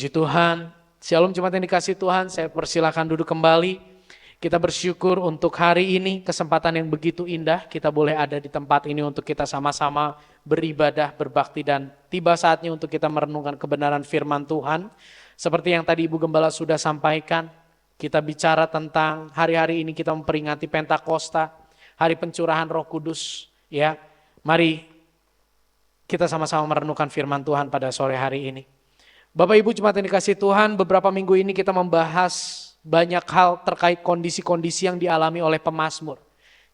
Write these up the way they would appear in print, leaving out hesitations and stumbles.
Puji Tuhan, Shalom jemaat yang dikasihi Tuhan, saya persilakan duduk kembali. Kita bersyukur untuk hari ini, kesempatan yang begitu indah, kita boleh ada di tempat ini untuk kita sama-sama beribadah, berbakti, dan tiba saatnya untuk kita merenungkan kebenaran firman Tuhan. Seperti yang tadi Ibu Gembala sudah sampaikan, kita bicara tentang hari-hari ini kita memperingati Pentakosta, hari pencurahan Roh Kudus. Ya, mari kita sama-sama merenungkan firman Tuhan pada sore hari ini. Bapak Ibu jemaat yang dikasihi Tuhan, beberapa minggu ini kita membahas banyak hal terkait kondisi-kondisi yang dialami oleh pemazmur.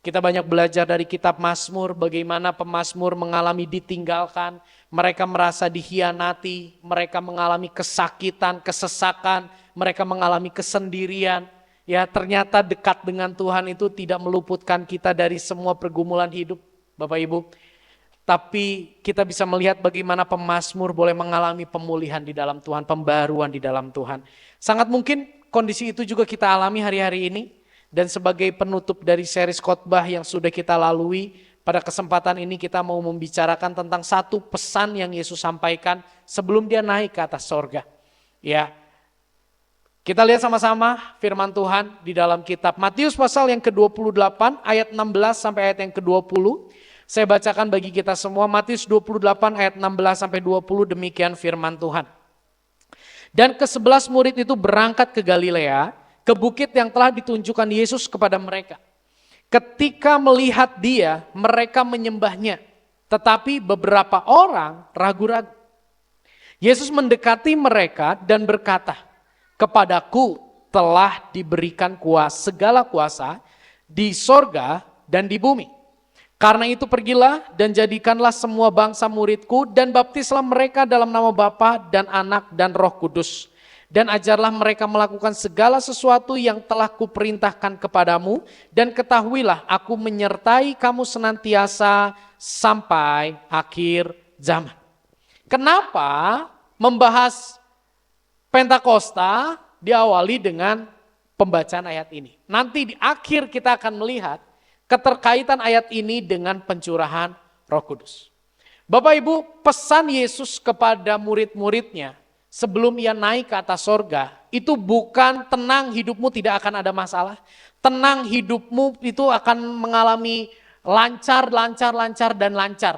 Kita banyak belajar dari kitab Mazmur, bagaimana pemazmur mengalami ditinggalkan, mereka merasa dikhianati, mereka mengalami kesakitan, kesesakan, mereka mengalami kesendirian. Ya, ternyata dekat dengan Tuhan itu tidak meluputkan kita dari semua pergumulan hidup, Bapak Ibu. Tapi kita bisa melihat bagaimana pemazmur boleh mengalami pemulihan di dalam Tuhan, pembaruan di dalam Tuhan. Sangat mungkin kondisi itu juga kita alami hari-hari ini. Dan sebagai penutup dari series khotbah yang sudah kita lalui, pada kesempatan ini kita mau membicarakan tentang satu pesan yang Yesus sampaikan sebelum dia naik ke atas sorga. Ya, kita lihat sama-sama firman Tuhan di dalam kitab Matius pasal yang ke-28 ayat 16 sampai ayat yang ke-20. Saya bacakan bagi kita semua Matius 28 ayat 16 sampai 20, demikian firman Tuhan. Dan ke-11 murid itu berangkat ke Galilea, ke bukit yang telah ditunjukkan Yesus kepada mereka. Ketika melihat dia, mereka menyembahnya, tetapi beberapa orang ragu-ragu. Yesus mendekati mereka dan berkata, "Kepadaku telah diberikan segala kuasa di sorga dan di bumi. Karena itu pergilah dan jadikanlah semua bangsa muridku dan baptislah mereka dalam nama Bapa dan Anak dan Roh Kudus. Dan ajarlah mereka melakukan segala sesuatu yang telah kuperintahkan kepadamu. Dan ketahuilah aku menyertai kamu senantiasa sampai akhir zaman." Kenapa membahas Pentakosta diawali dengan pembacaan ayat ini? Nanti di akhir kita akan melihat keterkaitan ayat ini dengan pencurahan Roh Kudus. Bapak Ibu, pesan Yesus kepada murid-muridnya sebelum ia naik ke atas sorga, itu bukan tenang hidupmu tidak akan ada masalah. Tenang hidupmu itu akan mengalami lancar,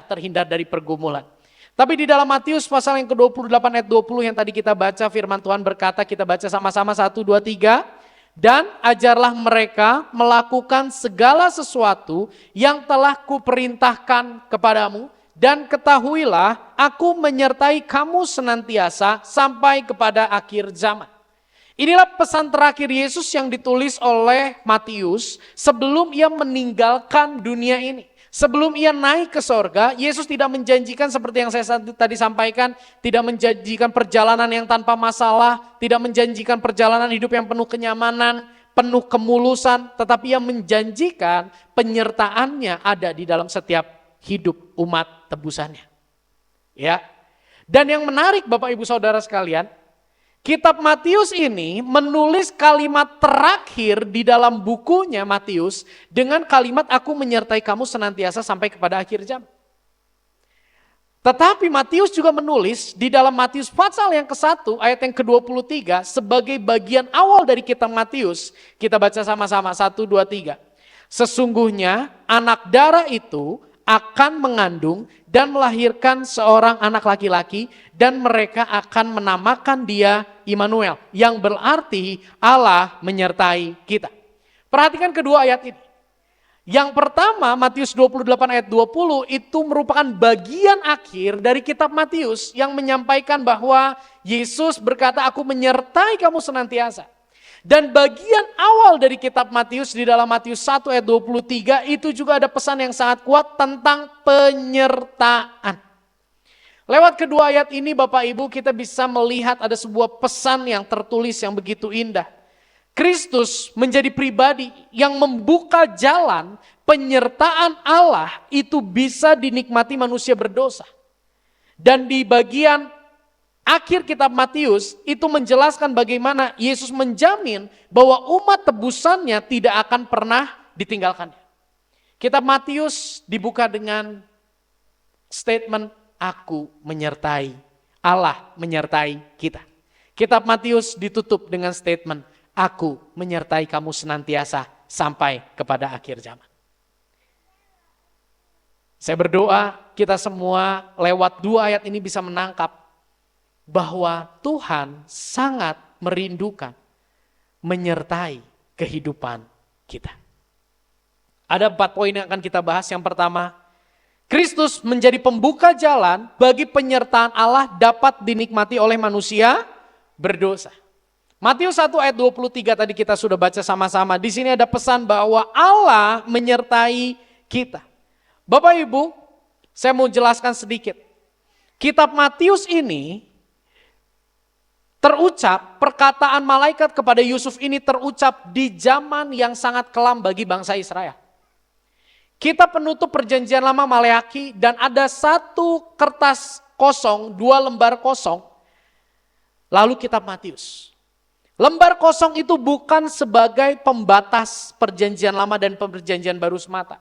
terhindar dari pergumulan. Tapi di dalam Matius pasal yang ke-28 ayat 20 yang tadi kita baca, firman Tuhan berkata, kita baca sama-sama 1, 2, 3. Dan ajarlah mereka melakukan segala sesuatu yang telah kuperintahkan kepadamu. Dan ketahuilah aku menyertai kamu senantiasa sampai kepada akhir zaman. Inilah pesan terakhir Yesus yang ditulis oleh Matius sebelum ia meninggalkan dunia ini. Sebelum ia naik ke sorga, Yesus tidak menjanjikan seperti yang saya tadi sampaikan, tidak menjanjikan perjalanan yang tanpa masalah, tidak menjanjikan perjalanan hidup yang penuh kenyamanan, penuh kemulusan, tetapi ia menjanjikan penyertaannya ada di dalam setiap hidup umat tebusannya. Ya. Dan yang menarik Bapak Ibu Saudara sekalian, kitab Matius ini menulis kalimat terakhir di dalam bukunya Matius dengan kalimat aku menyertai kamu senantiasa sampai kepada akhir zaman. Tetapi Matius juga menulis di dalam Matius pasal yang ke-1 ayat yang ke-23 sebagai bagian awal dari kitab Matius. Kita baca sama-sama 1, 2, 3. Sesungguhnya anak darah itu akan mengandung dan melahirkan seorang anak laki-laki dan mereka akan menamakan dia Immanuel, yang berarti Allah menyertai kita. Perhatikan kedua ayat ini. Yang pertama Matius 28 ayat 20 itu merupakan bagian akhir dari kitab Matius yang menyampaikan bahwa Yesus berkata aku menyertai kamu senantiasa. Dan bagian awal dari kitab Matius di dalam Matius 1 ayat 23 itu juga ada pesan yang sangat kuat tentang penyertaan. Lewat kedua ayat ini Bapak Ibu kita bisa melihat ada sebuah pesan yang tertulis yang begitu indah. Kristus menjadi pribadi yang membuka jalan penyertaan Allah itu bisa dinikmati manusia berdosa. Dan di bagian akhir kitab Matius itu menjelaskan bagaimana Yesus menjamin bahwa umat tebusannya tidak akan pernah ditinggalkannya. Kitab Matius dibuka dengan statement aku menyertai, Allah menyertai kita. Kitab Matius ditutup dengan statement, aku menyertai kamu senantiasa sampai kepada akhir zaman. Saya berdoa kita semua lewat 2 ayat ini bisa menangkap bahwa Tuhan sangat merindukan menyertai kehidupan kita. Ada 4 poin yang akan kita bahas. Yang pertama, Kristus menjadi pembuka jalan bagi penyertaan Allah dapat dinikmati oleh manusia berdosa. Matius 1 ayat 23 tadi kita sudah baca sama-sama. Di sini ada pesan bahwa Allah menyertai kita. Bapak Ibu, saya mau jelaskan sedikit. Kitab Matius ini terucap, perkataan malaikat kepada Yusuf ini terucap di zaman yang sangat kelam bagi bangsa Israel. Kitab penutup perjanjian lama Maleaki dan ada 1 kertas kosong, 2 lembar kosong, lalu kitab Matius. Lembar kosong itu bukan sebagai pembatas perjanjian lama dan perjanjian baru semata.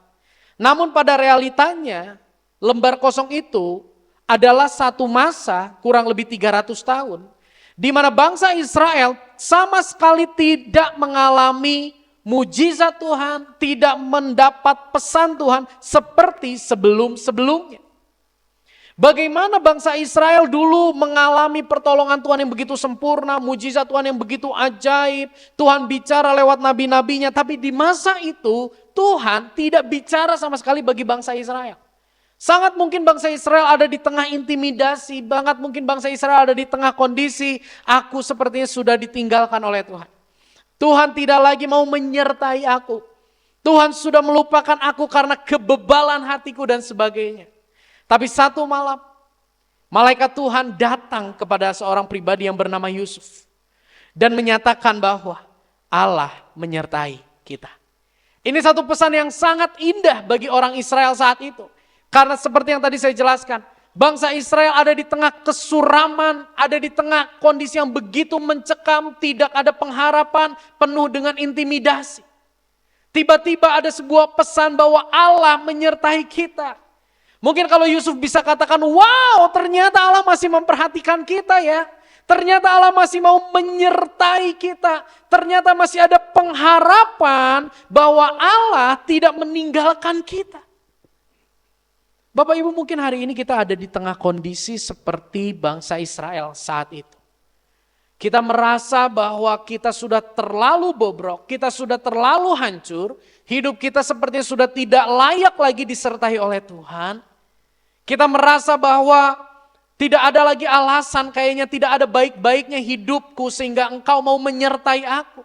Namun pada realitanya, lembar kosong itu adalah satu masa kurang lebih 300 tahun. Di mana bangsa Israel sama sekali tidak mengalami mujizat Tuhan, tidak mendapat pesan Tuhan seperti sebelum-sebelumnya. Bagaimana bangsa Israel dulu mengalami pertolongan Tuhan yang begitu sempurna, mujizat Tuhan yang begitu ajaib, Tuhan bicara lewat nabi-nabinya, tapi di masa itu Tuhan tidak bicara sama sekali bagi bangsa Israel. Sangat mungkin bangsa Israel ada di tengah intimidasi, sangat mungkin bangsa Israel ada di tengah kondisi, aku sepertinya sudah ditinggalkan oleh Tuhan. Tuhan tidak lagi mau menyertai aku. Tuhan sudah melupakan aku karena kebebalan hatiku dan sebagainya. Tapi satu malam, malaikat Tuhan datang kepada seorang pribadi yang bernama Yusuf. Dan menyatakan bahwa Allah menyertai kita. Ini satu pesan yang sangat indah bagi orang Israel saat itu. Karena seperti yang tadi saya jelaskan, bangsa Israel ada di tengah kesuraman, ada di tengah kondisi yang begitu mencekam, tidak ada pengharapan, penuh dengan intimidasi. Tiba-tiba ada sebuah pesan bahwa Allah menyertai kita. Mungkin kalau Yusuf bisa katakan, wow ternyata Allah masih memperhatikan kita ya. Ternyata Allah masih mau menyertai kita. Ternyata masih ada pengharapan bahwa Allah tidak meninggalkan kita. Bapak Ibu, mungkin hari ini kita ada di tengah kondisi seperti bangsa Israel saat itu. Kita merasa bahwa kita sudah terlalu bobrok, kita sudah terlalu hancur, hidup kita sepertinya sudah tidak layak lagi disertai oleh Tuhan. Kita merasa bahwa tidak ada lagi alasan, kayaknya tidak ada baik-baiknya hidupku sehingga Engkau mau menyertai aku.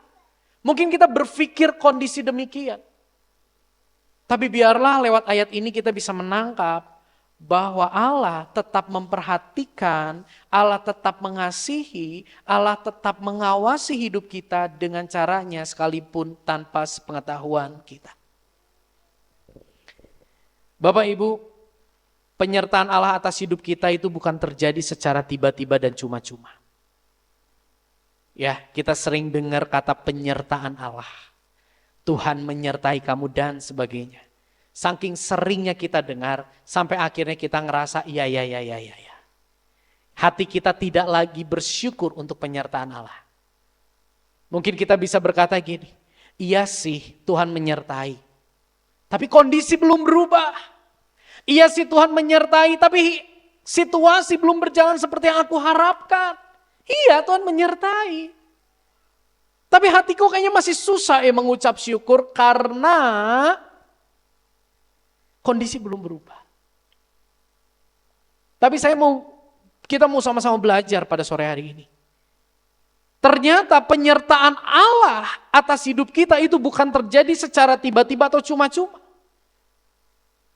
Mungkin kita berpikir kondisi demikian. Tapi biarlah lewat ayat ini kita bisa menangkap bahwa Allah tetap memperhatikan, Allah tetap mengasihi, Allah tetap mengawasi hidup kita dengan caranya sekalipun tanpa sepengetahuan kita. Bapak Ibu, penyertaan Allah atas hidup kita itu bukan terjadi secara tiba-tiba dan cuma-cuma. Ya, kita sering dengar kata penyertaan Allah. Tuhan menyertai kamu dan sebagainya. Saking seringnya kita dengar, sampai akhirnya kita ngerasa iya. Hati kita tidak lagi bersyukur untuk penyertaan Allah. Mungkin kita bisa berkata gini, iya sih Tuhan menyertai. Tapi kondisi belum berubah. Iya sih Tuhan menyertai, tapi situasi belum berjalan seperti yang aku harapkan. Iya Tuhan menyertai. Tapi hatiku kayaknya masih susah mengucap syukur karena kondisi belum berubah. Tapi kita mau sama-sama belajar pada sore hari ini. Ternyata penyertaan Allah atas hidup kita itu bukan terjadi secara tiba-tiba atau cuma-cuma.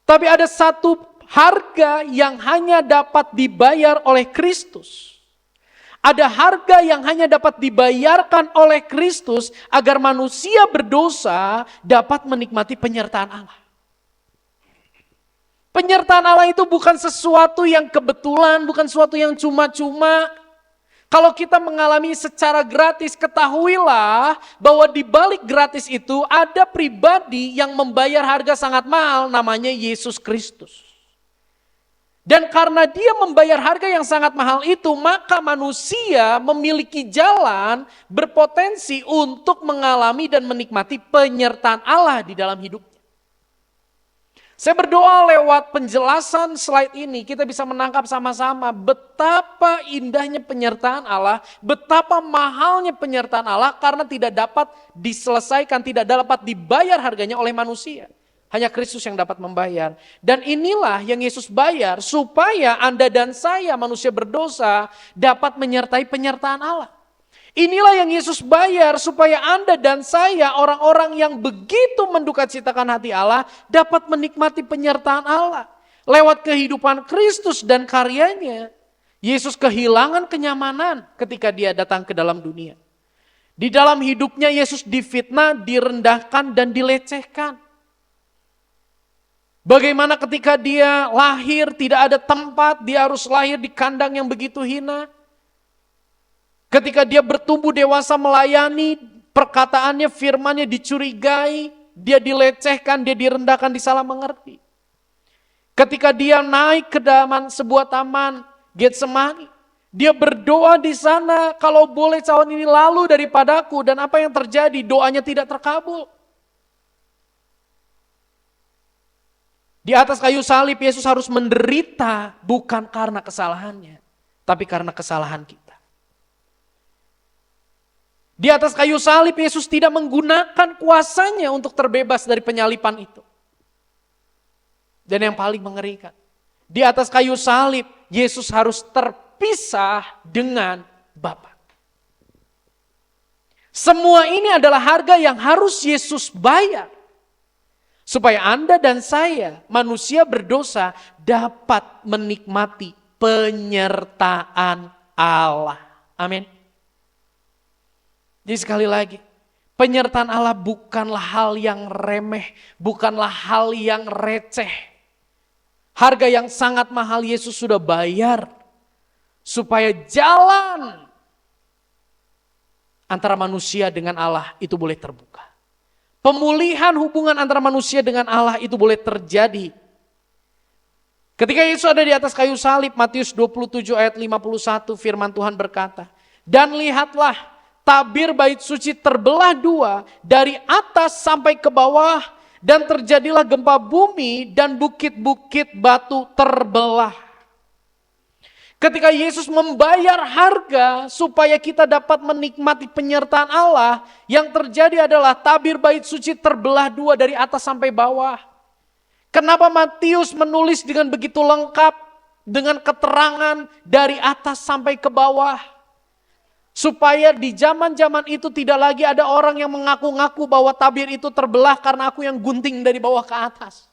Tapi ada satu harga yang hanya dapat dibayar oleh Kristus. Ada harga yang hanya dapat dibayarkan oleh Kristus agar manusia berdosa dapat menikmati penyertaan Allah. Penyertaan Allah itu bukan sesuatu yang kebetulan, bukan sesuatu yang cuma-cuma. Kalau kita mengalami secara gratis, ketahuilah bahwa di balik gratis itu ada pribadi yang membayar harga sangat mahal, namanya Yesus Kristus. Dan karena dia membayar harga yang sangat mahal itu, maka manusia memiliki jalan berpotensi untuk mengalami dan menikmati penyertaan Allah di dalam hidupnya. Saya berdoa lewat penjelasan slide ini kita bisa menangkap sama-sama betapa indahnya penyertaan Allah, betapa mahalnya penyertaan Allah karena tidak dapat diselesaikan, tidak dapat dibayar harganya oleh manusia. Hanya Kristus yang dapat membayar. Dan inilah yang Yesus bayar supaya Anda dan saya manusia berdosa dapat menyertai penyertaan Allah. Inilah yang Yesus bayar supaya Anda dan saya orang-orang yang begitu mendukacitakan hati Allah dapat menikmati penyertaan Allah. Lewat kehidupan Kristus dan karyanya, Yesus kehilangan kenyamanan ketika dia datang ke dalam dunia. Di dalam hidupnya Yesus difitnah, direndahkan dan dilecehkan. Bagaimana ketika dia lahir tidak ada tempat, dia harus lahir di kandang yang begitu hina. Ketika dia bertumbuh dewasa melayani, perkataannya, firmannya dicurigai, dia dilecehkan, dia direndahkan, disalah mengerti. Ketika dia naik ke dalam sebuah taman Getsemani, dia berdoa di sana, kalau boleh cawan ini lalu daripadaku, dan apa yang terjadi? Doanya tidak terkabul. Di atas kayu salib Yesus harus menderita bukan karena kesalahannya, tapi karena kesalahan kita. Di atas kayu salib Yesus tidak menggunakan kuasanya untuk terbebas dari penyalipan itu. Dan yang paling mengerikan, di atas kayu salib Yesus harus terpisah dengan Bapa. Semua ini adalah harga yang harus Yesus bayar. Supaya Anda dan saya, manusia berdosa, dapat menikmati penyertaan Allah. Amin. Jadi sekali lagi, penyertaan Allah bukanlah hal yang remeh, bukanlah hal yang receh. Harga yang sangat mahal Yesus sudah bayar, supaya jalan antara manusia dengan Allah itu boleh terbuka. Pemulihan hubungan antara manusia dengan Allah itu boleh terjadi. Ketika Yesus ada di atas kayu salib, Matius 27 ayat 51 firman Tuhan berkata, dan lihatlah tabir bait suci terbelah dua dari atas sampai ke bawah dan terjadilah gempa bumi dan bukit-bukit batu terbelah. Ketika Yesus membayar harga supaya kita dapat menikmati penyertaan Allah, yang terjadi adalah tabir bait suci terbelah dua dari atas sampai bawah. Kenapa Matius menulis dengan begitu lengkap, dengan keterangan dari atas sampai ke bawah? Supaya di zaman-zaman itu tidak lagi ada orang yang mengaku-ngaku bahwa tabir itu terbelah karena aku yang gunting dari bawah ke atas.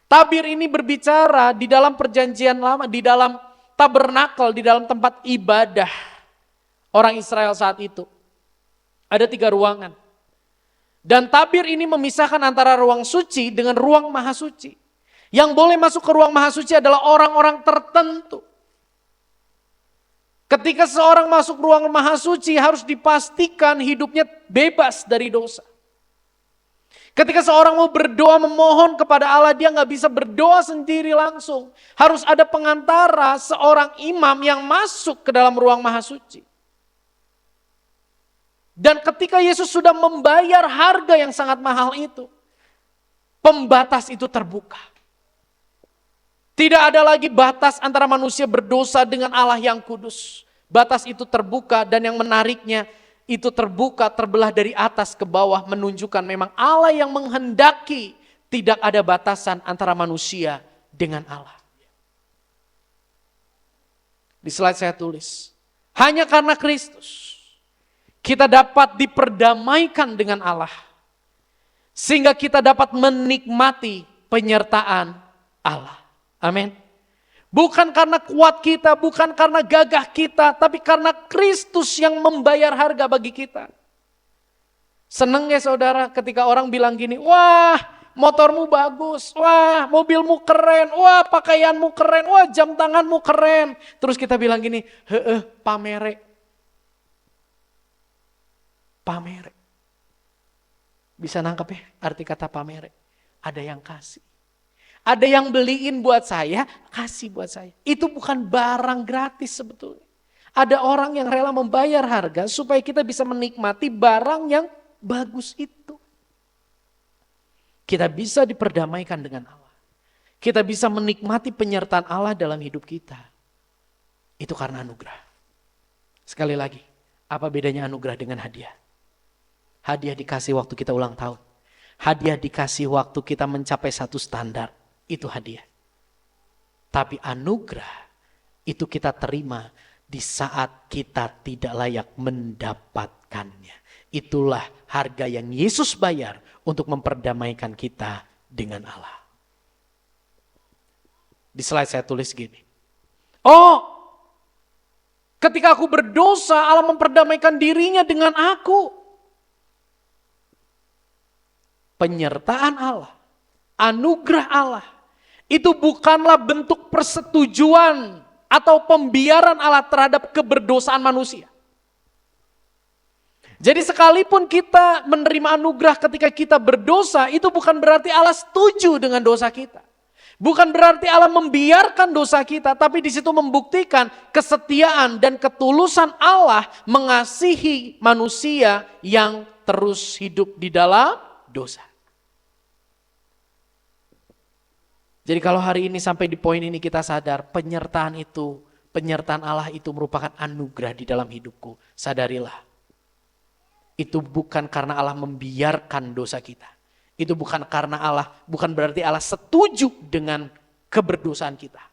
Tabir ini berbicara di dalam perjanjian lama, di dalam tabernakel, di dalam tempat ibadah orang Israel saat itu. Ada 3 ruangan. Dan tabir ini memisahkan antara ruang suci dengan ruang maha suci. Yang boleh masuk ke ruang maha suci adalah orang-orang tertentu. Ketika seorang masuk ruang maha suci harus dipastikan hidupnya bebas dari dosa. Ketika seorang mau berdoa memohon kepada Allah, dia gak bisa berdoa sendiri langsung. Harus ada pengantara seorang imam yang masuk ke dalam ruang maha suci. Dan ketika Yesus sudah membayar harga yang sangat mahal itu, pembatas itu terbuka. Tidak ada lagi batas antara manusia berdosa dengan Allah yang kudus. Batas itu terbuka dan yang menariknya, itu terbuka, terbelah dari atas ke bawah, menunjukkan memang Allah yang menghendaki tidak ada batasan antara manusia dengan Allah. Di slide saya tulis, hanya karena Kristus kita dapat diperdamaikan dengan Allah, sehingga kita dapat menikmati penyertaan Allah. Amin. Bukan karena kuat kita, bukan karena gagah kita, tapi karena Kristus yang membayar harga bagi kita. Seneng ya saudara ketika orang bilang gini, wah motormu bagus, wah mobilmu keren, wah pakaianmu keren, wah jam tanganmu keren. Terus kita bilang gini, pamere. Pamere. Bisa nangkep ya arti kata pamere? Ada yang kasih. Ada yang beliin buat saya, kasih buat saya. Itu bukan barang gratis sebetulnya. Ada orang yang rela membayar harga supaya kita bisa menikmati barang yang bagus itu. Kita bisa diperdamaikan dengan Allah. Kita bisa menikmati penyertaan Allah dalam hidup kita. Itu karena anugerah. Sekali lagi, apa bedanya anugerah dengan hadiah? Hadiah dikasih waktu kita ulang tahun. Hadiah dikasih waktu kita mencapai satu standar. Itu hadiah. Tapi anugerah itu kita terima di saat kita tidak layak mendapatkannya. Itulah harga yang Yesus bayar untuk memperdamaikan kita dengan Allah. Di slide saya tulis gini. Oh, ketika aku berdosa, Allah memperdamaikan dirinya dengan aku. Penyertaan Allah, anugerah Allah, itu bukanlah bentuk persetujuan atau pembiaran Allah terhadap keberdosaan manusia. Jadi sekalipun kita menerima anugerah ketika kita berdosa, itu bukan berarti Allah setuju dengan dosa kita. Bukan berarti Allah membiarkan dosa kita, tapi di situ membuktikan kesetiaan dan ketulusan Allah mengasihi manusia yang terus hidup di dalam dosa. Jadi kalau hari ini sampai di poin ini kita sadar penyertaan Allah itu merupakan anugerah di dalam hidupku. Sadarilah. Itu bukan karena Allah membiarkan dosa kita. Itu bukan berarti Allah setuju dengan keberdosaan kita.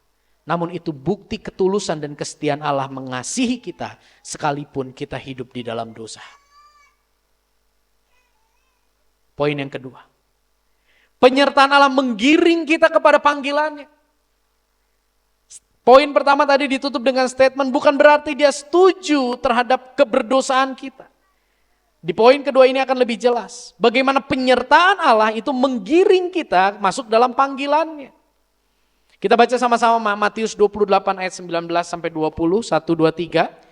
Namun itu bukti ketulusan dan kesetiaan Allah mengasihi kita sekalipun kita hidup di dalam dosa. Poin yang kedua. Penyertaan Allah menggiring kita kepada panggilannya. Poin pertama tadi ditutup dengan statement bukan berarti dia setuju terhadap keberdosaan kita. Di poin kedua ini akan lebih jelas. Bagaimana penyertaan Allah itu menggiring kita masuk dalam panggilannya. Kita baca sama-sama Matius 28 ayat 19 sampai 20, 1, 2, 3.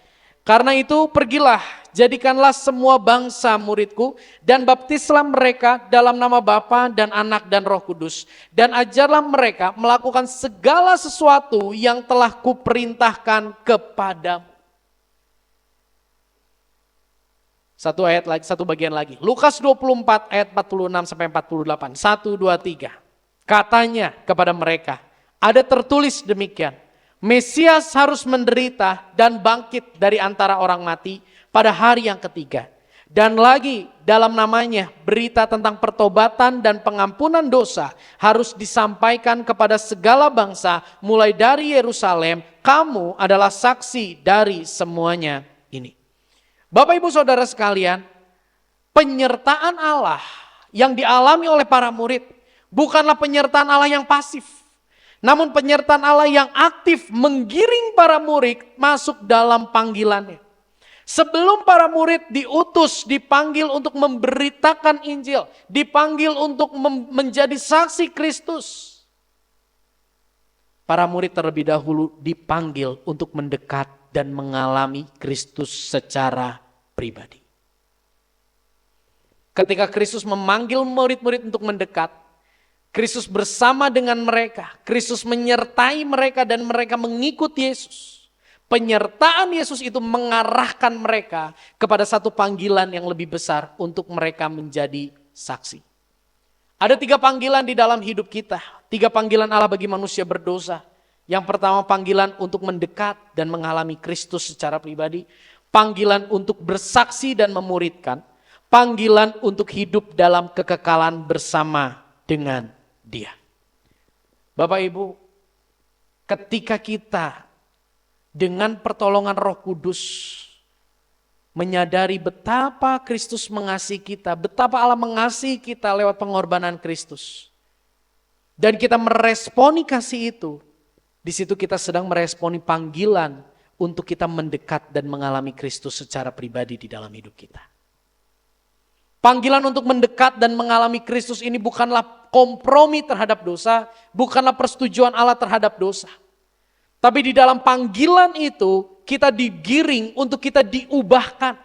Karena itu pergilah, jadikanlah semua bangsa muridku dan baptislah mereka dalam nama Bapa dan Anak dan Roh Kudus. Dan ajarlah mereka melakukan segala sesuatu yang telah kuperintahkan kepadamu. Satu bagian lagi. Lukas 24 ayat 46 sampai 48. 1, 2, 3. Katanya kepada mereka, ada tertulis demikian. Mesias harus menderita dan bangkit dari antara orang mati pada hari yang ketiga. Dan lagi dalam namanya berita tentang pertobatan dan pengampunan dosa harus disampaikan kepada segala bangsa mulai dari Yerusalem. Kamu adalah saksi dari semuanya ini. Bapak Ibu Saudara sekalian, penyertaan Allah yang dialami oleh para murid bukanlah penyertaan Allah yang pasif. Namun penyertaan Allah yang aktif menggiring para murid masuk dalam panggilannya. Sebelum para murid diutus, dipanggil untuk memberitakan Injil, dipanggil untuk menjadi saksi Kristus. Para murid terlebih dahulu dipanggil untuk mendekat dan mengalami Kristus secara pribadi. Ketika Kristus memanggil murid-murid untuk mendekat, Kristus bersama dengan mereka, Kristus menyertai mereka dan mereka mengikuti Yesus. Penyertaan Yesus itu mengarahkan mereka kepada satu panggilan yang lebih besar untuk mereka menjadi saksi. Ada 3 panggilan di dalam hidup kita, 3 panggilan Allah bagi manusia berdosa. Yang pertama panggilan untuk mendekat dan mengalami Kristus secara pribadi. Panggilan untuk bersaksi dan memuridkan. Panggilan untuk hidup dalam kekekalan bersama dengan Dia. Bapak Ibu, ketika kita dengan pertolongan Roh Kudus menyadari betapa Kristus mengasihi kita, betapa Allah mengasihi kita lewat pengorbanan Kristus, dan kita meresponi kasih itu, di situ kita sedang meresponi panggilan untuk kita mendekat dan mengalami Kristus secara pribadi di dalam hidup kita. Panggilan untuk mendekat dan mengalami Kristus ini bukanlah kompromi terhadap dosa, bukanlah persetujuan Allah terhadap dosa. Tapi di dalam panggilan itu kita digiring untuk kita diubahkan,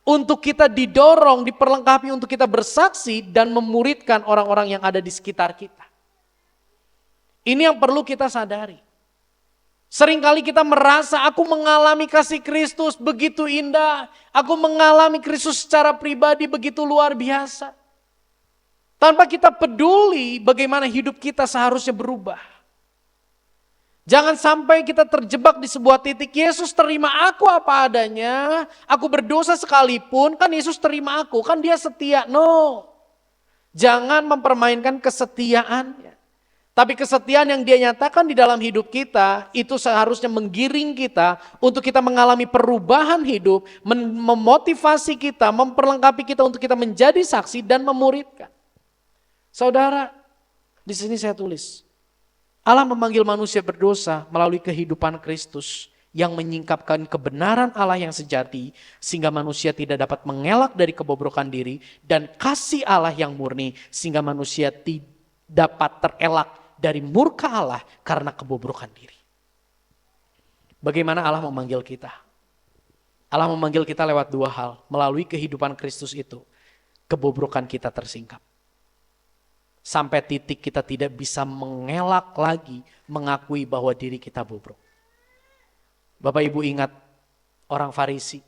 untuk kita didorong, diperlengkapi untuk kita bersaksi dan memuridkan orang-orang yang ada di sekitar kita. Ini yang perlu kita sadari. Seringkali kita merasa aku mengalami kasih Kristus begitu indah. Aku mengalami Kristus secara pribadi begitu luar biasa. Tanpa kita peduli bagaimana hidup kita seharusnya berubah. Jangan sampai kita terjebak di sebuah titik, Yesus terima aku apa adanya, aku berdosa sekalipun, kan Yesus terima aku, kan dia setia. No, jangan mempermainkan kesetiaannya. Tapi kesetiaan yang dia nyatakan di dalam hidup kita, itu seharusnya menggiring kita untuk kita mengalami perubahan hidup, memotivasi kita, memperlengkapi kita untuk kita menjadi saksi dan memuridkan. Saudara, di sini saya tulis, Allah memanggil manusia berdosa melalui kehidupan Kristus yang menyingkapkan kebenaran Allah yang sejati sehingga manusia tidak dapat mengelak dari kebobrokan diri, dan kasih Allah yang murni sehingga manusia tidak dapat terelak dari murka Allah karena kebobrokan diri. Bagaimana Allah memanggil kita? Allah memanggil kita lewat dua hal. Melalui kehidupan Kristus itu, kebobrokan kita tersingkap. Sampai titik kita tidak bisa mengelak lagi mengakui bahwa diri kita bobrok. Bapak Ibu ingat orang Farisi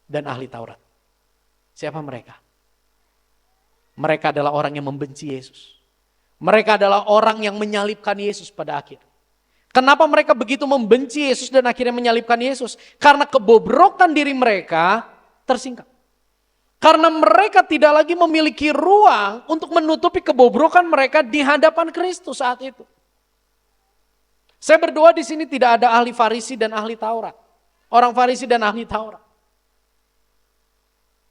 dan ahli Taurat. Siapa mereka? Mereka adalah orang yang membenci Yesus. Mereka adalah orang yang menyalibkan Yesus pada akhir. Kenapa mereka begitu membenci Yesus dan akhirnya menyalibkan Yesus? Karena kebobrokan diri mereka tersingkap. Karena mereka tidak lagi memiliki ruang untuk menutupi kebobrokan mereka di hadapan Kristus saat itu. Saya berdoa di sini tidak ada ahli Farisi dan ahli Taurat. Orang Farisi dan ahli Taurat.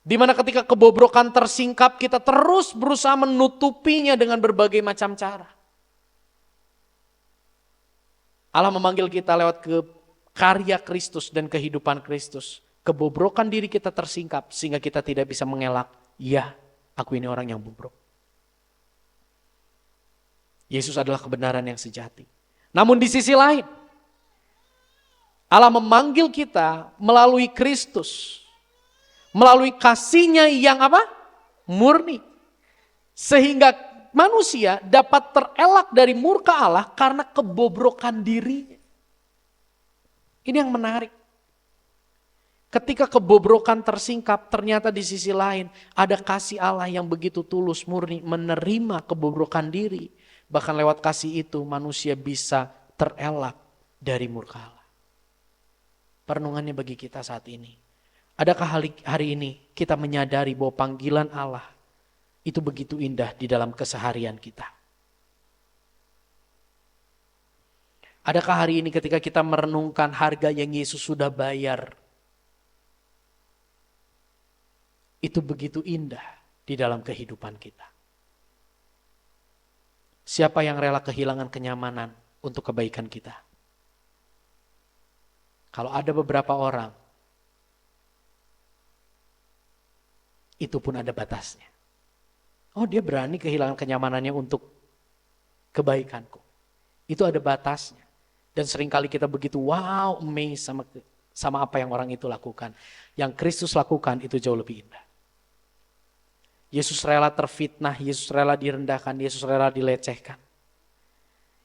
Di mana ketika kebobrokan tersingkap, kita terus berusaha menutupinya dengan berbagai macam cara. Allah memanggil kita lewat ke karya Kristus dan kehidupan Kristus. Kebobrokan diri kita tersingkap sehingga kita tidak bisa mengelak, ya, aku ini orang yang bobrok. Yesus adalah kebenaran yang sejati. Namun di sisi lain, Allah memanggil kita melalui Kristus. Melalui kasihnya yang apa? Murni. Sehingga manusia dapat terelak dari murka Allah karena kebobrokan dirinya. Ini yang menarik. Ketika kebobrokan tersingkap, ternyata di sisi lain ada kasih Allah yang begitu tulus, murni, menerima kebobrokan diri. Bahkan lewat kasih itu manusia bisa terelak dari murka Allah. Perenungannya bagi kita saat ini. Adakah hari ini kita menyadari bahwa panggilan Allah itu begitu indah di dalam keseharian kita? Adakah hari ini ketika kita merenungkan harga yang Yesus sudah bayar, itu begitu indah di dalam kehidupan kita? Siapa yang rela kehilangan kenyamanan untuk kebaikan kita? Kalau ada beberapa orang, itu pun ada batasnya. Oh, dia berani kehilangan kenyamanannya untuk kebaikanku. Itu ada batasnya. Dan seringkali kita begitu wow, amazed sama apa yang orang itu lakukan. Yang Kristus lakukan itu jauh lebih indah. Yesus rela terfitnah, Yesus rela direndahkan, Yesus rela dilecehkan.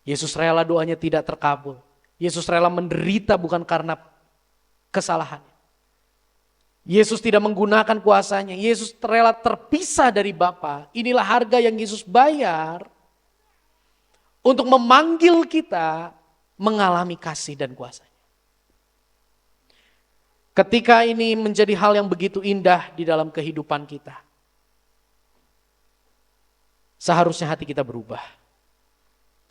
Yesus rela doanya tidak terkabul. Yesus rela menderita bukan karena kesalahannya. Yesus tidak menggunakan kuasanya. Yesus rela terpisah dari Bapa. Inilah harga yang Yesus bayar untuk memanggil kita mengalami kasih dan kuasanya. Ketika ini menjadi hal yang begitu indah di dalam kehidupan kita, seharusnya hati kita berubah.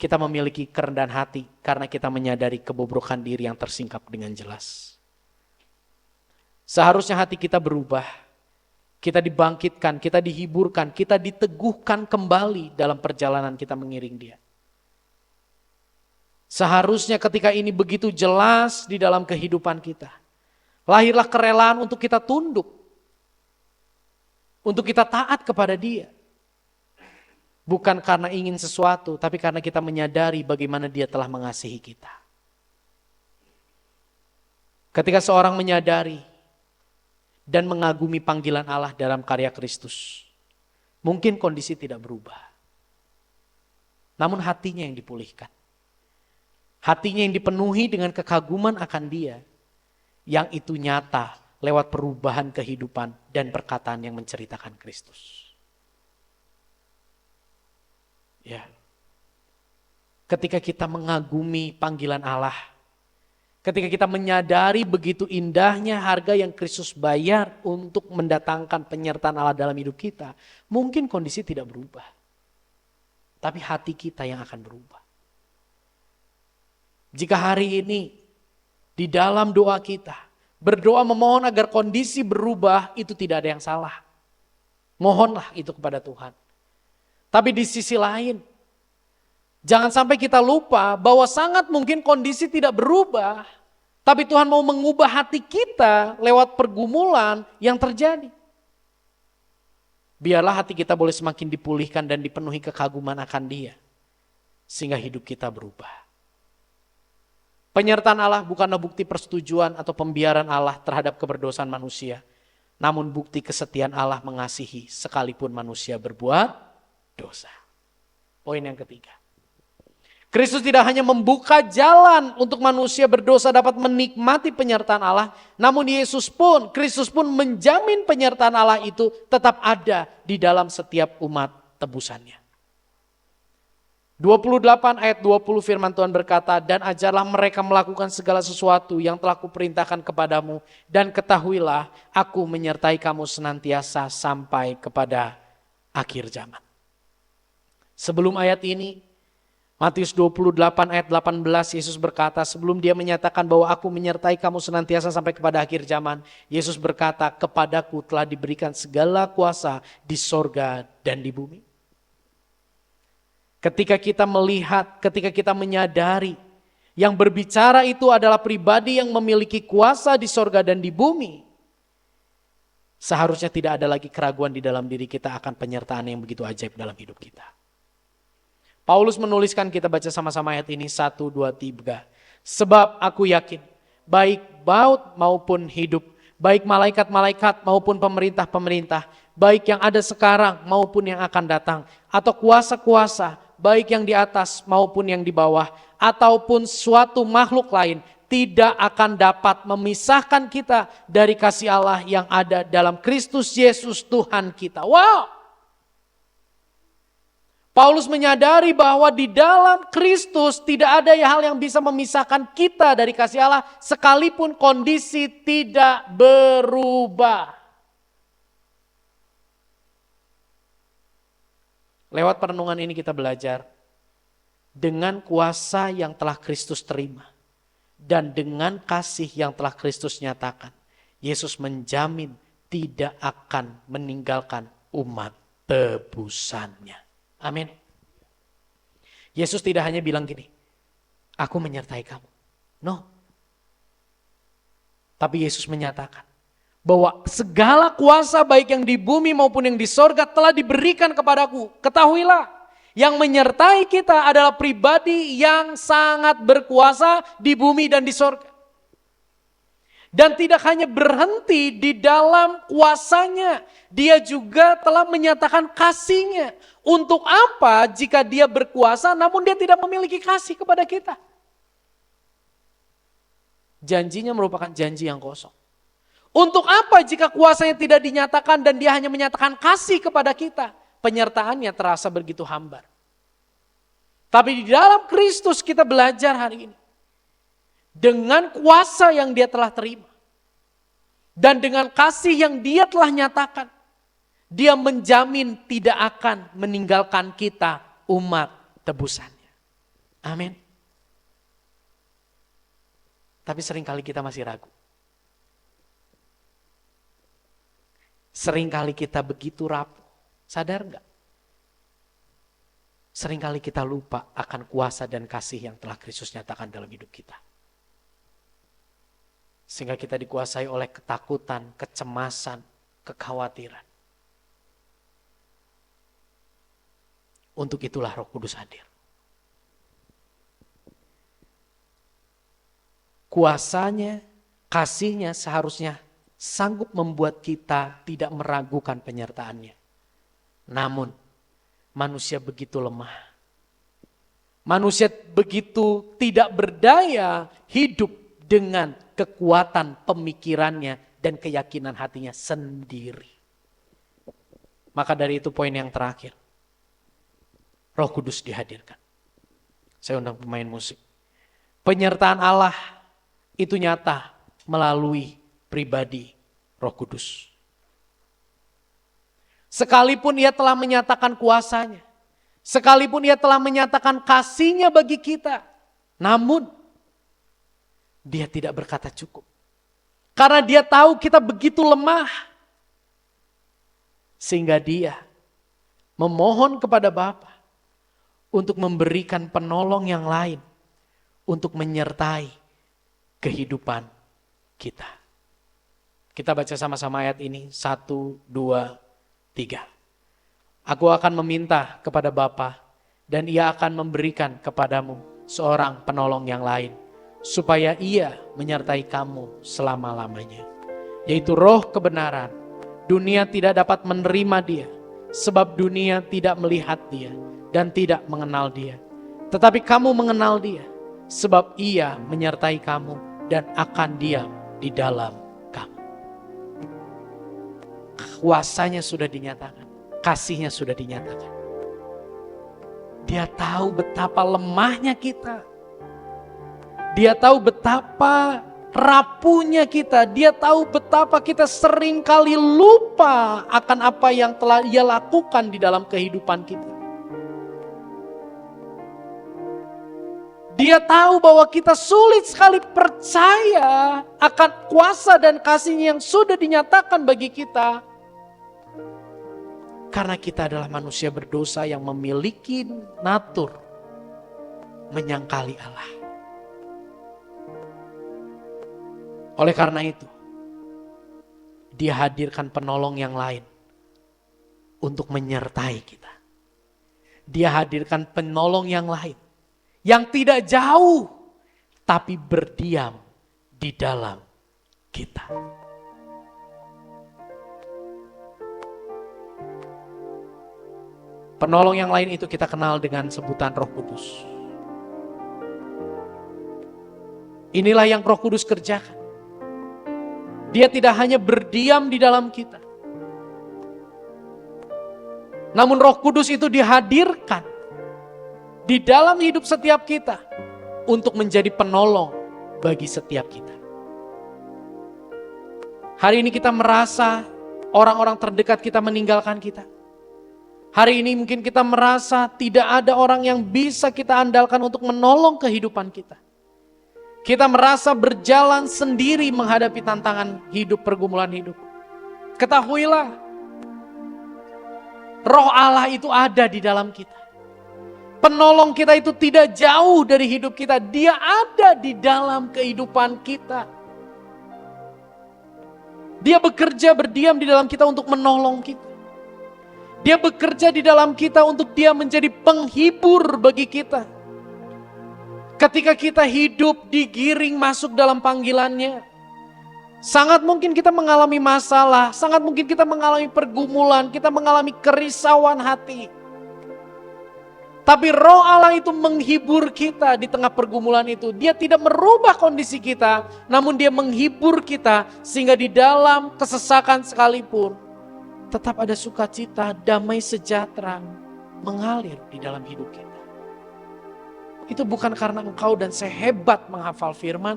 Kita memiliki kerendahan hati karena kita menyadari kebobrokan diri yang tersingkap dengan jelas. Seharusnya hati kita berubah, kita dibangkitkan, kita dihiburkan, kita diteguhkan kembali dalam perjalanan kita mengiring Dia. Seharusnya ketika ini begitu jelas di dalam kehidupan kita, lahirlah kerelaan untuk kita tunduk, untuk kita taat kepada Dia. Bukan karena ingin sesuatu, tapi karena kita menyadari bagaimana Dia telah mengasihi kita. Ketika seorang menyadari dan mengagumi panggilan Allah dalam karya Kristus, mungkin kondisi tidak berubah. Namun hatinya yang dipulihkan. Hatinya yang dipenuhi dengan kekaguman akan Dia, yang itu nyata lewat perubahan kehidupan dan perkataan yang menceritakan Kristus. Ya. Ketika kita mengagumi panggilan Allah, ketika kita menyadari begitu indahnya harga yang Kristus bayar untuk mendatangkan penyertaan Allah dalam hidup kita, mungkin kondisi tidak berubah. Tapi hati kita yang akan berubah. Jika hari ini di dalam doa kita berdoa memohon agar kondisi berubah, itu tidak ada yang salah. Mohonlah itu kepada Tuhan. Tapi di sisi lain, jangan sampai kita lupa bahwa sangat mungkin kondisi tidak berubah, tapi Tuhan mau mengubah hati kita lewat pergumulan yang terjadi. Biarlah hati kita boleh semakin dipulihkan dan dipenuhi kekaguman akan Dia, sehingga hidup kita berubah. Penyertaan Allah bukanlah bukti persetujuan atau pembiaran Allah terhadap keberdosaan manusia, namun bukti kesetiaan Allah mengasihi sekalipun manusia berbuat dosa. Poin yang ketiga. Kristus tidak hanya membuka jalan untuk manusia berdosa dapat menikmati penyertaan Allah, namun Kristus pun menjamin penyertaan Allah itu tetap ada di dalam setiap umat tebusannya. 28 ayat 20 firman Tuhan berkata, dan ajarlah mereka melakukan segala sesuatu yang telah kuperintahkan kepadamu, dan ketahuilah aku menyertai kamu senantiasa sampai kepada akhir zaman. Sebelum ayat ini, Matius 28 ayat 18, Yesus berkata, sebelum Dia menyatakan bahwa aku menyertai kamu senantiasa sampai kepada akhir zaman, Yesus berkata, kepadaku telah diberikan segala kuasa di sorga dan di bumi. Ketika kita melihat, ketika kita menyadari, yang berbicara itu adalah pribadi yang memiliki kuasa di sorga dan di bumi, seharusnya tidak ada lagi keraguan di dalam diri kita akan penyertaan yang begitu ajaib dalam hidup kita. Paulus menuliskan, kita baca sama-sama ayat ini, 1, 2, 3. Sebab aku yakin, baik maut maupun hidup, baik malaikat-malaikat maupun pemerintah-pemerintah, baik yang ada sekarang maupun yang akan datang, atau kuasa-kuasa, baik yang di atas maupun yang di bawah, ataupun suatu makhluk lain, tidak akan dapat memisahkan kita dari kasih Allah yang ada dalam Kristus Yesus Tuhan kita. Wow! Paulus menyadari bahwa di dalam Kristus tidak ada hal yang bisa memisahkan kita dari kasih Allah sekalipun kondisi tidak berubah. Lewat perenungan ini kita belajar dengan kuasa yang telah Kristus terima dan dengan kasih yang telah Kristus nyatakan, Yesus menjamin tidak akan meninggalkan umat tebusannya. Amin. Yesus tidak hanya bilang gini, aku menyertai kamu. No. Tapi Yesus menyatakan bahwa segala kuasa baik yang di bumi maupun yang di sorga telah diberikan kepadaku. Ketahuilah, yang menyertai kita adalah pribadi yang sangat berkuasa di bumi dan di sorga. Dan tidak hanya berhenti di dalam kuasanya, Dia juga telah menyatakan kasihnya. Untuk apa jika Dia berkuasa namun Dia tidak memiliki kasih kepada kita? Janjinya merupakan janji yang kosong. Untuk apa jika kuasanya tidak dinyatakan dan Dia hanya menyatakan kasih kepada kita? Penyertaannya terasa begitu hambar. Tapi di dalam Kristus kita belajar hari ini. Dengan kuasa yang Dia telah terima. Dan dengan kasih yang Dia telah nyatakan. Dia menjamin tidak akan meninggalkan kita umat tebusannya. Amin. Tapi seringkali kita masih ragu. Seringkali kita begitu rapuh. Sadar enggak? Seringkali kita lupa akan kuasa dan kasih yang telah Kristus nyatakan dalam hidup kita. Sehingga kita dikuasai oleh ketakutan, kecemasan, kekhawatiran. Untuk itulah Roh Kudus hadir. Kuasanya, kasihnya seharusnya sanggup membuat kita tidak meragukan penyertaannya. Namun, manusia begitu lemah. Manusia begitu tidak berdaya hidup dengan kekuatan pemikirannya dan keyakinan hatinya sendiri. Maka dari itu poin yang terakhir. Roh Kudus dihadirkan. Saya undang pemain musik. Penyertaan Allah itu nyata melalui pribadi Roh Kudus. Sekalipun ia telah menyatakan kuasanya, sekalipun ia telah menyatakan kasihnya bagi kita, namun dia tidak berkata cukup. Karena dia tahu kita begitu lemah, sehingga dia memohon kepada Bapa untuk memberikan penolong yang lain, untuk menyertai kehidupan kita. Kita baca sama-sama ayat ini, 1, 2, 3. Aku akan meminta kepada Bapa dan ia akan memberikan kepadamu seorang penolong yang lain, supaya ia menyertai kamu selama-lamanya. Yaitu Roh kebenaran. Dunia tidak dapat menerima dia, sebab dunia tidak melihat dia dan tidak mengenal dia. Tetapi kamu mengenal dia, sebab ia menyertai kamu dan akan diam di dalam kamu. Kuasanya sudah dinyatakan, kasihnya sudah dinyatakan. Dia tahu betapa lemahnya kita. Dia tahu betapa rapuhnya kita. Dia tahu betapa kita sering kali lupa akan apa yang telah Dia lakukan di dalam kehidupan kita. Dia tahu bahwa kita sulit sekali percaya akan kuasa dan kasih-Nya yang sudah dinyatakan bagi kita. Karena kita adalah manusia berdosa yang memiliki natur menyangkali Allah. Oleh karena itu, Dia hadirkan penolong yang lain untuk menyertai kita. Dia hadirkan penolong yang lain yang tidak jauh, tapi berdiam di dalam kita. Penolong yang lain itu kita kenal dengan sebutan Roh Kudus. Inilah yang Roh Kudus kerjakan. Dia tidak hanya berdiam di dalam kita, namun Roh Kudus itu dihadirkan di dalam hidup setiap kita untuk menjadi penolong bagi setiap kita. Hari ini kita merasa orang-orang terdekat kita meninggalkan kita. Hari ini mungkin kita merasa tidak ada orang yang bisa kita andalkan untuk menolong kehidupan kita. Kita merasa berjalan sendiri menghadapi tantangan hidup, pergumulan hidup. Ketahuilah, Roh Allah itu ada di dalam kita. Penolong kita itu tidak jauh dari hidup kita. Dia ada di dalam kehidupan kita. Dia bekerja berdiam di dalam kita untuk menolong kita. Dia bekerja di dalam kita untuk Dia menjadi penghibur bagi kita. Ketika kita hidup digiring masuk dalam panggilannya, sangat mungkin kita mengalami masalah, sangat mungkin kita mengalami pergumulan, kita mengalami kerisauan hati. Tapi Roh Allah itu menghibur kita di tengah pergumulan itu. Dia tidak merubah kondisi kita, namun Dia menghibur kita sehingga di dalam kesesakan sekalipun tetap ada sukacita, damai sejahtera mengalir di dalam hidup kita. Itu bukan karena engkau dan saya hebat menghafal firman,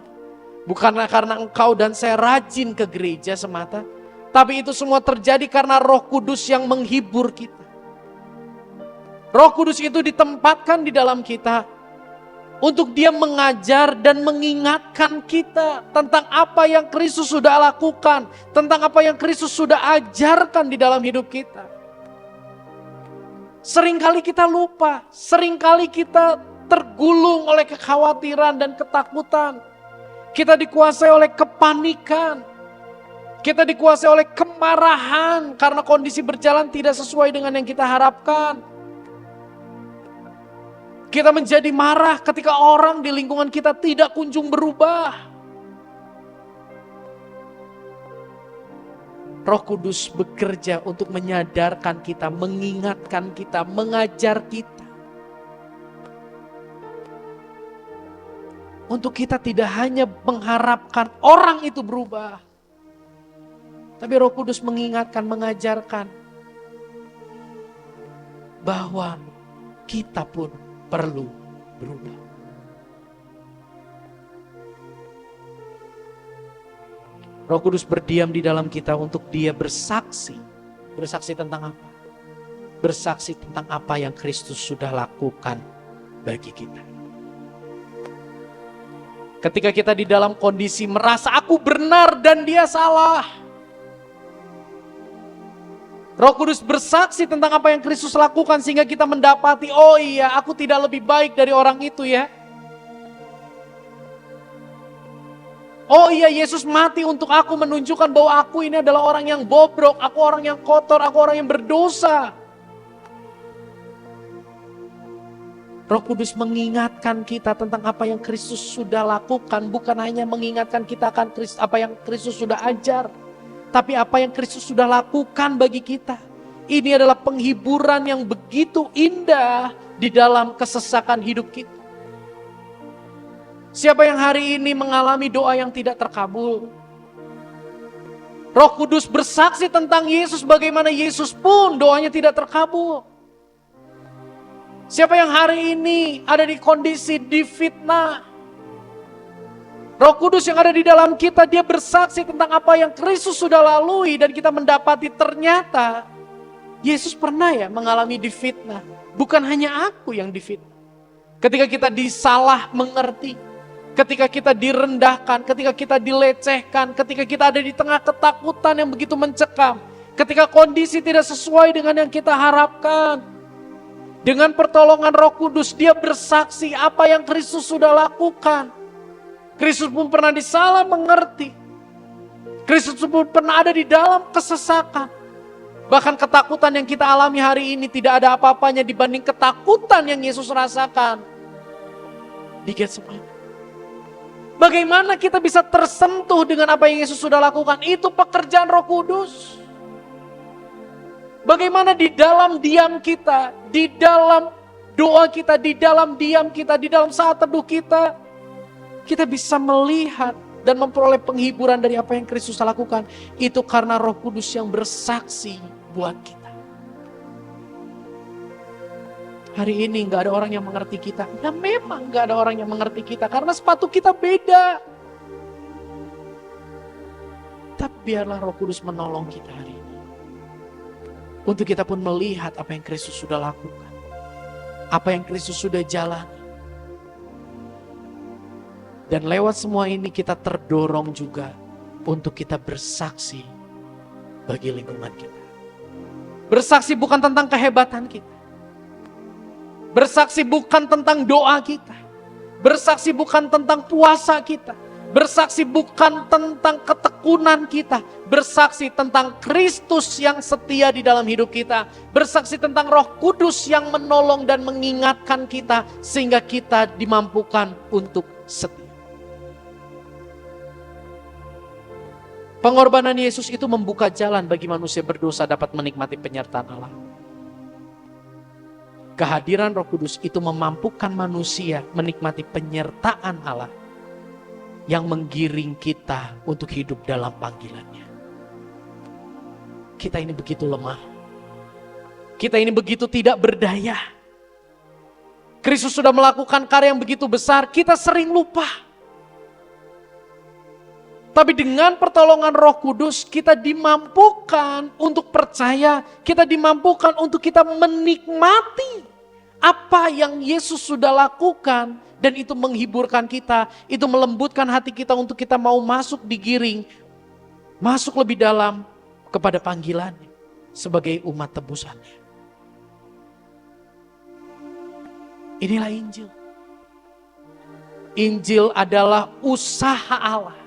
bukan karena engkau dan saya rajin ke gereja semata, tapi itu semua terjadi karena Roh Kudus yang menghibur kita. Roh Kudus itu ditempatkan di dalam kita untuk Dia mengajar dan mengingatkan kita tentang apa yang Kristus sudah lakukan, tentang apa yang Kristus sudah ajarkan di dalam hidup kita. Seringkali kita lupa, seringkali kita tergulung oleh kekhawatiran dan ketakutan. Kita dikuasai oleh kepanikan, kita dikuasai oleh kemarahan karena kondisi berjalan tidak sesuai dengan yang kita harapkan. Kita menjadi marah ketika orang di lingkungan kita tidak kunjung berubah. Roh Kudus bekerja untuk menyadarkan kita, mengingatkan kita, mengajar kita. untuk kita tidak hanya mengharapkan orang itu berubah, tapi Roh Kudus mengingatkan, mengajarkan bahwa kita pun perlu berubah. Roh Kudus berdiam di dalam kita untuk Dia bersaksi. Bersaksi tentang apa? Bersaksi tentang apa yang Kristus sudah lakukan bagi kita. Ketika kita di dalam kondisi merasa aku benar dan dia salah, Roh Kudus bersaksi tentang apa yang Kristus lakukan sehingga kita mendapati, oh iya, aku tidak lebih baik dari orang itu ya. Oh iya, Yesus mati untuk aku, menunjukkan bahwa aku ini adalah orang yang bobrok, aku orang yang kotor, aku orang yang berdosa. Roh Kudus mengingatkan kita tentang apa yang Kristus sudah lakukan, bukan hanya mengingatkan kita akan apa yang Kristus sudah ajar, tapi apa yang Kristus sudah lakukan bagi kita. Ini adalah penghiburan yang begitu indah di dalam kesesakan hidup kita. Siapa yang hari ini mengalami doa yang tidak terkabul? Roh Kudus bersaksi tentang Yesus, bagaimana Yesus pun doanya tidak terkabul. Siapa yang hari ini ada di kondisi difitnah? Roh Kudus yang ada di dalam kita, dia bersaksi tentang apa yang Kristus sudah lalui dan kita mendapati ternyata Yesus pernah ya mengalami difitnah. Bukan hanya aku yang difitnah. Ketika kita disalah mengerti, ketika kita direndahkan, ketika kita dilecehkan, ketika kita ada di tengah ketakutan yang begitu mencekam, ketika kondisi tidak sesuai dengan yang kita harapkan, dengan pertolongan Roh Kudus, dia bersaksi apa yang Kristus sudah lakukan. Kristus pun pernah disalah mengerti. Kristus pun pernah ada di dalam kesesakan. Bahkan ketakutan yang kita alami hari ini tidak ada apa-apanya dibanding ketakutan yang Yesus rasakan di Getsemani. Bagaimana kita bisa tersentuh dengan apa yang Yesus sudah lakukan? Itu pekerjaan Roh Kudus. Bagaimana di dalam diam kita, di dalam doa kita, di dalam diam kita, di dalam saat teduh kita, kita bisa melihat dan memperoleh penghiburan dari apa yang Kristus lakukan. Itu karena Roh Kudus yang bersaksi buat kita. Hari ini gak ada orang yang mengerti kita. Ya memang gak ada orang yang mengerti kita karena sepatu kita beda. Tapi biarlah Roh Kudus menolong kita hari ini. Untuk kita pun melihat apa yang Kristus sudah lakukan. Apa yang Kristus sudah jalani. Dan lewat semua ini kita terdorong juga untuk kita bersaksi bagi lingkungan kita. Bersaksi bukan tentang kehebatan kita. Bersaksi bukan tentang doa kita. Bersaksi bukan tentang puasa kita. Bersaksi bukan tentang ketekunan kita. Bersaksi tentang Kristus yang setia di dalam hidup kita. Bersaksi tentang Roh Kudus yang menolong dan mengingatkan kita sehingga kita dimampukan untuk setia. Pengorbanan Yesus itu membuka jalan bagi manusia berdosa dapat menikmati penyertaan Allah. Kehadiran Roh Kudus itu memampukan manusia menikmati penyertaan Allah yang menggiring kita untuk hidup dalam panggilannya. Kita ini begitu lemah. Kita ini begitu tidak berdaya. Kristus sudah melakukan karya yang begitu besar, kita sering lupa. Tapi dengan pertolongan Roh Kudus, kita dimampukan untuk percaya, kita dimampukan untuk kita menikmati apa yang Yesus sudah lakukan. Dan itu menghiburkan kita, itu melembutkan hati kita untuk kita mau masuk digiring, masuk lebih dalam kepada panggilannya sebagai umat tebusannya. Inilah Injil. Injil adalah usaha Allah.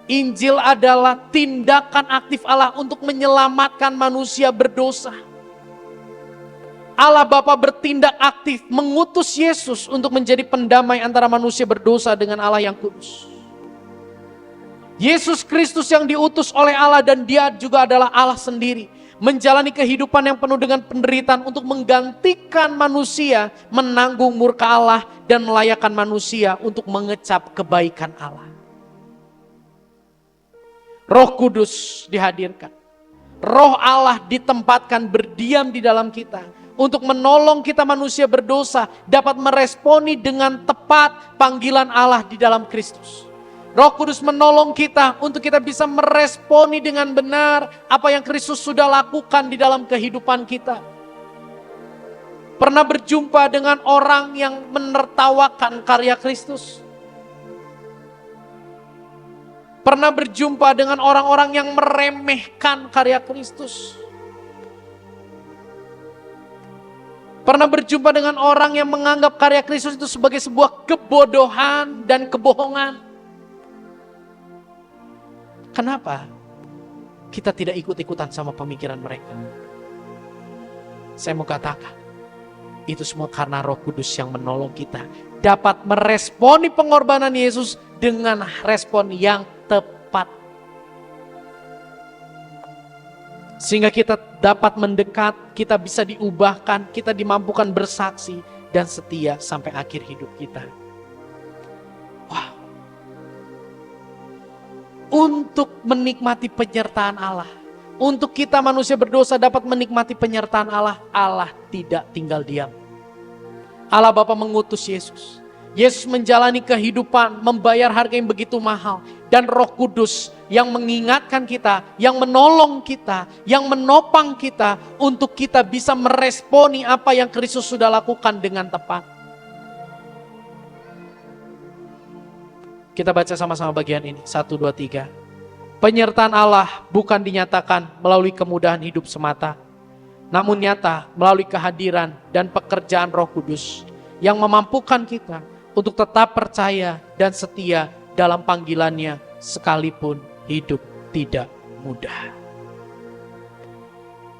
Injil adalah tindakan aktif Allah untuk menyelamatkan manusia berdosa. Allah Bapa bertindak aktif mengutus Yesus untuk menjadi pendamai antara manusia berdosa dengan Allah yang kudus. Yesus Kristus yang diutus oleh Allah dan dia juga adalah Allah sendiri. menjalani kehidupan yang penuh dengan penderitaan untuk menggantikan manusia menanggung murka Allah dan melayakkan manusia untuk mengecap kebaikan Allah. Roh Kudus dihadirkan. Roh Allah ditempatkan berdiam di dalam kita untuk menolong kita manusia berdosa dapat meresponi dengan tepat panggilan Allah di dalam Kristus. Roh Kudus menolong kita untuk kita bisa meresponi dengan benar apa yang Kristus sudah lakukan di dalam kehidupan kita. Pernah berjumpa dengan orang yang menertawakan karya Kristus? Pernah berjumpa dengan orang-orang yang meremehkan karya Kristus? Pernah berjumpa dengan orang yang menganggap karya Kristus itu sebagai sebuah kebodohan dan kebohongan? Kenapa kita tidak ikut-ikutan sama pemikiran mereka? Saya mau katakan, itu semua karena Roh Kudus yang menolong kita dapat meresponi pengorbanan Yesus dengan respon yang tepat. Sehingga kita dapat mendekat, kita bisa diubahkan, kita dimampukan bersaksi dan setia sampai akhir hidup kita. Wow. Untuk menikmati penyertaan Allah, untuk kita manusia berdosa dapat menikmati penyertaan Allah, Allah tidak tinggal diam. Allah Bapa mengutus Yesus. Yesus menjalani kehidupan, membayar harga yang begitu mahal. Dan Roh Kudus yang mengingatkan kita, yang menolong kita, yang menopang kita untuk kita bisa meresponi apa yang Kristus sudah lakukan dengan tepat. Kita baca sama-sama bagian ini, 1, 2, 3. Penyertaan Allah bukan dinyatakan melalui kemudahan hidup semata, namun nyata melalui kehadiran dan pekerjaan Roh Kudus yang memampukan kita untuk tetap percaya dan setia dalam panggilannya sekalipun hidup tidak mudah.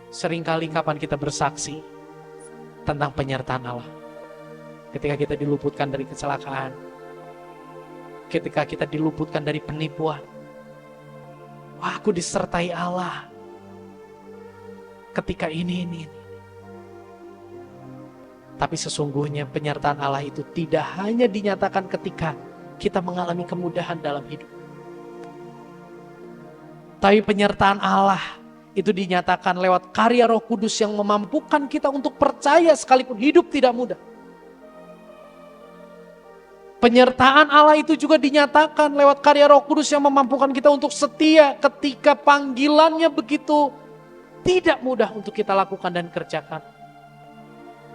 Seringkali kapan kita bersaksi tentang penyertaan Allah? Ketika kita diluputkan dari kecelakaan, ketika kita diluputkan dari penipuan. Wah, aku disertai Allah. Ketika ini. Tapi sesungguhnya penyertaan Allah itu tidak hanya dinyatakan ketika kita mengalami kemudahan dalam hidup. Tapi penyertaan Allah itu dinyatakan lewat karya Roh Kudus yang memampukan kita untuk percaya sekalipun hidup tidak mudah. Penyertaan Allah itu juga dinyatakan lewat karya Roh Kudus yang memampukan kita untuk setia ketika panggilannya begitu tidak mudah untuk kita lakukan dan kerjakan.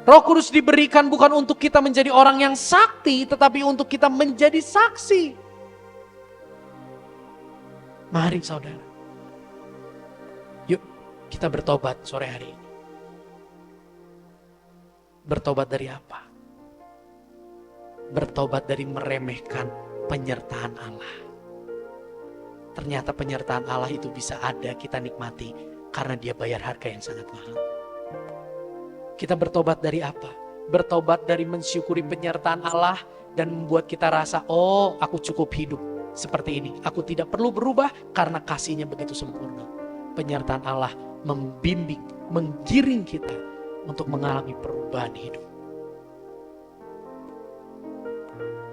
Roh Kudus diberikan bukan untuk kita menjadi orang yang sakti, tetapi untuk kita menjadi saksi. Mari saudara, yuk kita bertobat sore hari ini. Bertobat dari apa? Bertobat dari meremehkan penyertaan Allah. Ternyata penyertaan Allah itu bisa ada, kita nikmati karena Dia bayar harga yang sangat mahal. Kita bertobat dari apa? Bertobat dari mensyukuri penyertaan Allah dan membuat kita rasa, oh aku cukup hidup seperti ini. Aku tidak perlu berubah karena kasih-Nya begitu sempurna. Penyertaan Allah membimbing, menggiring kita untuk mengalami perubahan hidup.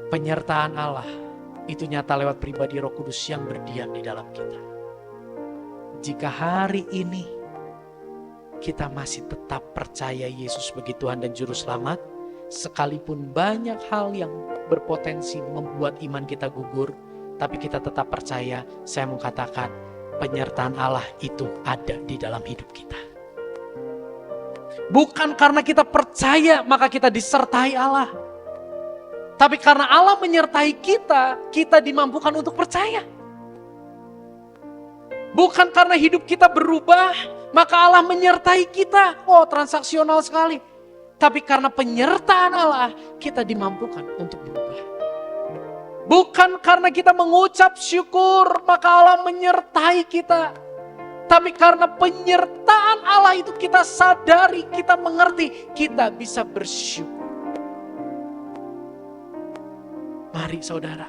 Penyertaan Allah itu nyata lewat pribadi Roh Kudus yang berdiam di dalam kita. Jika hari ini kita masih tetap percaya Yesus sebagai Tuhan dan Juru Selamat, sekalipun banyak hal yang berpotensi membuat iman kita gugur, tapi kita tetap percaya, saya mau katakan, penyertaan Allah itu ada di dalam hidup kita. Bukan karena kita percaya maka kita disertai Allah. Tapi karena Allah menyertai kita, kita dimampukan untuk percaya. Bukan karena hidup kita berubah, maka Allah menyertai kita. Oh, transaksional sekali. Tapi karena penyertaan Allah, kita dimampukan untuk berubah. Bukan karena kita mengucap syukur, maka Allah menyertai kita. Tapi karena penyertaan Allah itu kita sadari, kita mengerti, kita bisa bersyukur. Mari saudara,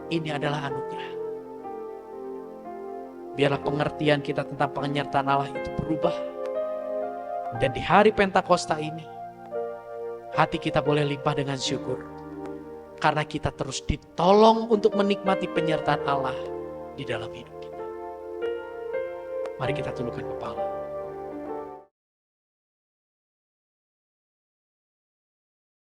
ini adalah anugerah. Biarlah pengertian kita tentang penyertaan Allah itu berubah. Dan di hari Pentakosta ini, hati kita boleh limpah dengan syukur. Karena kita terus ditolong untuk menikmati penyertaan Allah di dalam hidup kita. Mari kita tundukkan kepala.